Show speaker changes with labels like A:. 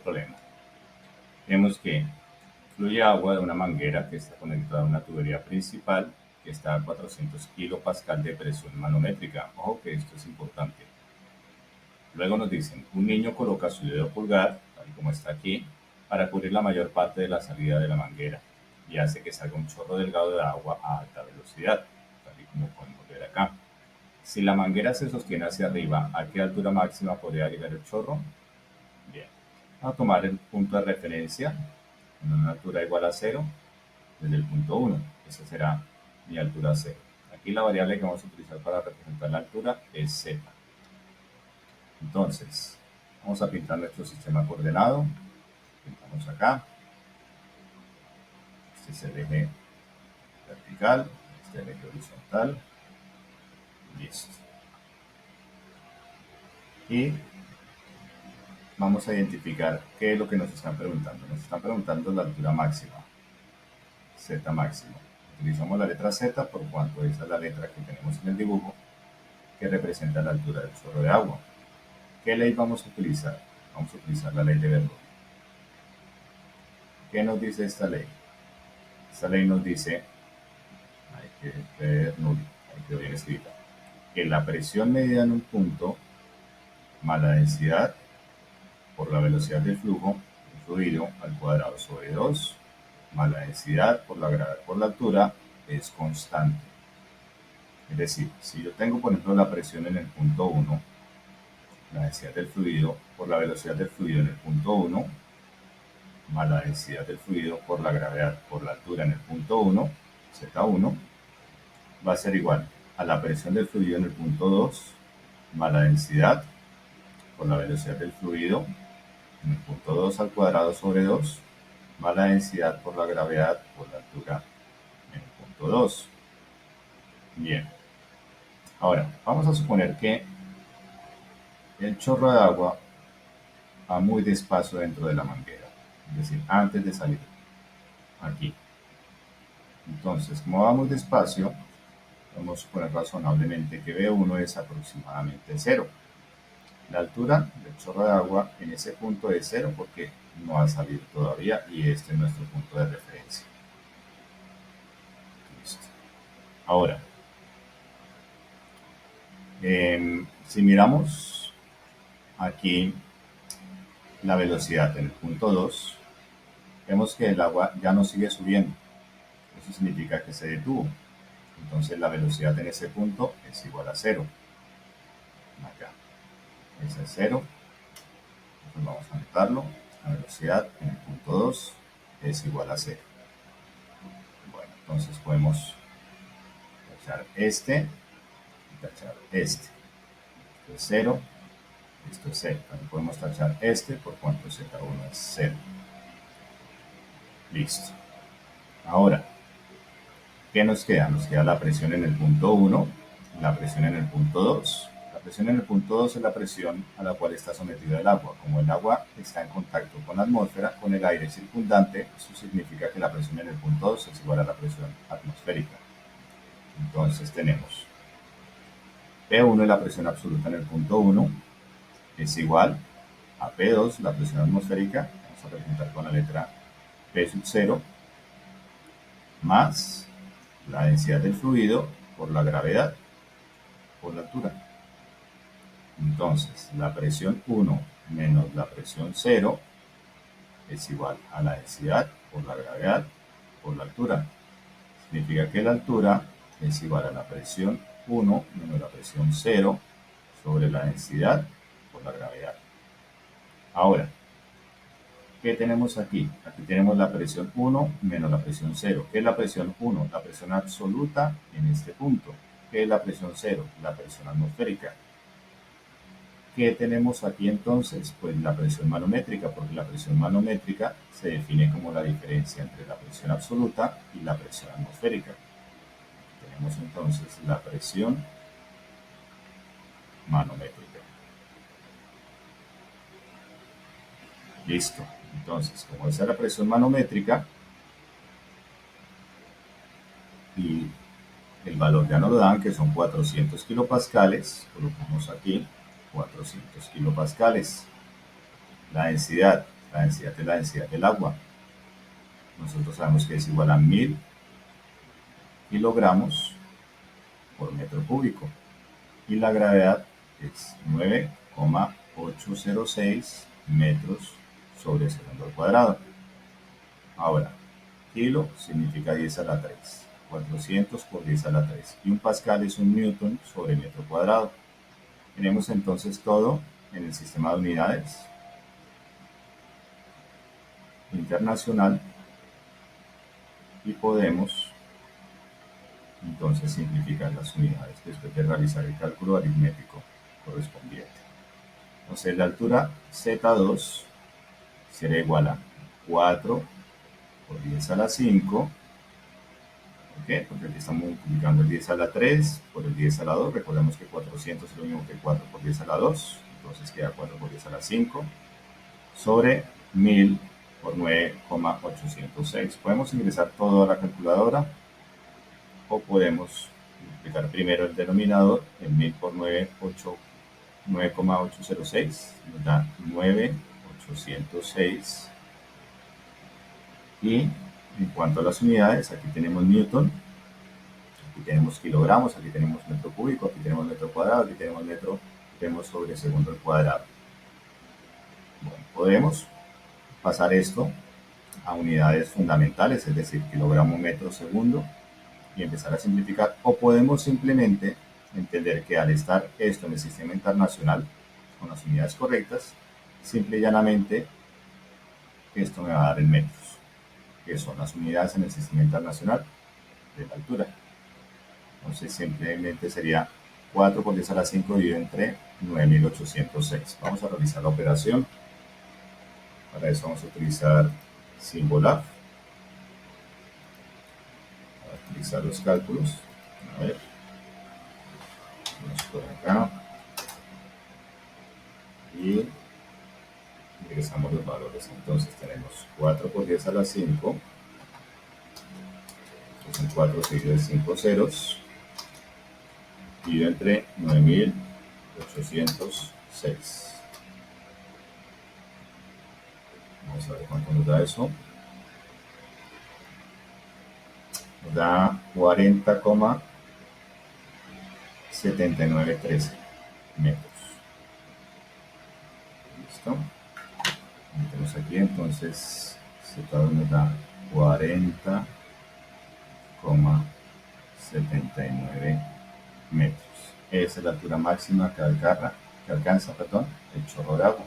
A: problema. Vemos que fluye agua de una manguera que está conectada a una tubería principal que está a 400 kilopascal de presión manométrica. Ojo que esto es importante. Luego nos dicen, un niño coloca su dedo pulgar, tal y como está aquí, para cubrir la mayor parte de la salida de la manguera y hace que salga un chorro delgado de agua a alta velocidad, tal y como podemos ver acá. Si la manguera se sostiene hacia arriba, ¿a qué altura máxima podría llegar el chorro? Bien, vamos a tomar el punto de referencia en una altura igual a 0 desde el punto 1. Esa será mi altura 0. Aquí la variable que vamos a utilizar para representar la altura es z. Entonces, vamos a pintar nuestro sistema coordenado. Pintamos acá. Este es el eje vertical, este es el eje horizontal. Listo. Y vamos a identificar qué es lo que nos están preguntando. Nos están preguntando la altura máxima, z máximo. Utilizamos la letra z por cuanto esa es la letra que tenemos en el dibujo que representa la altura del chorro de agua. ¿Qué ley vamos a utilizar? Vamos a utilizar la ley de Bernoulli. ¿Qué nos dice esta ley? Esta ley nos dice, hay que Bernoulli, ahí quedó bien escrita, que la presión medida en un punto más la densidad por la velocidad del flujo del fluido al cuadrado sobre 2 más la densidad por la gravedad por la altura es constante. Es decir, si yo tengo, por ejemplo, la presión en el punto 1, la densidad del fluido por la velocidad del fluido en el punto 1, más la densidad del fluido por la gravedad por la altura en el punto 1, Z1, va a ser igual a la presión del fluido en el punto 2, más la densidad por la velocidad del fluido en el punto 2 al cuadrado sobre 2, más la densidad por la gravedad por la altura en el punto 2. Bien. Ahora, vamos a suponer que el chorro de agua va muy despacio dentro de la manguera, es decir, antes de salir aquí. Entonces, como va muy despacio, vamos a suponer razonablemente que V1 es aproximadamente 0. La altura del chorro de agua en ese punto es 0 porque no ha salido todavía y este es nuestro punto de referencia. Listo. Ahora, si miramos aquí la velocidad en el punto 2, vemos que el agua ya no sigue subiendo. Eso significa que se detuvo. Entonces la velocidad en ese punto es igual a 0. Acá. Ese es 0. Entonces vamos a anotarlo. La velocidad en el punto 2 es igual a 0. Bueno, entonces podemos tachar este y tachar este. Esto es 0. Esto es 0. También podemos tachar este por cuanto Z1 es 0. Listo. Ahora, ¿qué nos queda? Nos queda la presión en el punto 1, la presión en el punto 2. La presión en el punto 2 es la presión a la cual está sometida el agua. Como el agua está en contacto con la atmósfera, con el aire circundante, eso significa que la presión en el punto 2 es igual a la presión atmosférica. Entonces tenemos P1 es la presión absoluta en el punto 1, es igual a P2, la presión atmosférica, vamos a representar con la letra P sub 0, más la densidad del fluido por la gravedad por la altura. Entonces, la presión 1 menos la presión 0 es igual a la densidad por la gravedad por la altura. Significa que la altura es igual a la presión 1 menos la presión 0 sobre la densidad por la gravedad. Ahora, ¿qué tenemos aquí? Aquí tenemos la presión 1 menos la presión 0. ¿Qué es la presión 1? La presión absoluta en este punto. ¿Qué es la presión 0? La presión atmosférica. ¿Qué tenemos aquí entonces? Pues la presión manométrica, porque la presión manométrica se define como la diferencia entre la presión absoluta y la presión atmosférica. Tenemos entonces la presión manométrica. Listo. Entonces, como esa es la presión manométrica y el valor ya nos lo dan, que son 400 kilopascales, colocamos aquí 400 kilopascales. La densidad La densidad es la densidad del agua. Nosotros sabemos que es igual a 1000 kilogramos por metro cúbico. Y la gravedad es 9,806 metros sobre segundo al cuadrado. Ahora, kilo significa 10 a la 3. 400 por 10 a la 3. Y un pascal es un newton sobre metro cuadrado. Tenemos entonces todo en el sistema de unidades internacional y podemos entonces simplificar las unidades después de realizar el cálculo aritmético correspondiente. Entonces la altura Z2 será igual a 4 por 10 a la 5. ¿Por qué? Porque aquí estamos multiplicando el 10 a la 3 por el 10 a la 2. Recordemos que 400 es lo mismo que 4 por 10 a la 2. Entonces queda 4 por 10 a la 5 sobre 1000 por 9,806. Podemos ingresar todo a la calculadora o podemos multiplicar primero el denominador en 1000 por 9,806. Nos da 9,806. Y en cuanto a las unidades, aquí tenemos newton, aquí tenemos kilogramos, aquí tenemos metro cúbico, aquí tenemos metro cuadrado, aquí tenemos metro, tenemos sobre segundo al cuadrado. Bueno, podemos pasar esto a unidades fundamentales, es decir, kilogramo, metro, segundo, y empezar a simplificar, o podemos simplemente entender que al estar esto en el sistema internacional con las unidades correctas, simple y llanamente esto me va a dar en metros, que son las unidades en el sistema internacional de la altura. Entonces simplemente sería 4 por 10 a la 5 dividido entre 9806. Vamos a realizar la operación. Para eso vamos a utilizar Symbolab para utilizar los cálculos. A ver, vamos por acá y ingresamos los valores. Entonces tenemos 4 por 10 a la 5, que son 4 seguido de 5 ceros, dividido entre 9806. Vamos a ver cuánto nos da eso. Nos da 40,7913 metros. ¿Listo? Metemos aquí, entonces Z2 nos da 40,79 metros. Esa es la altura máxima que alcanza el chorro de agua.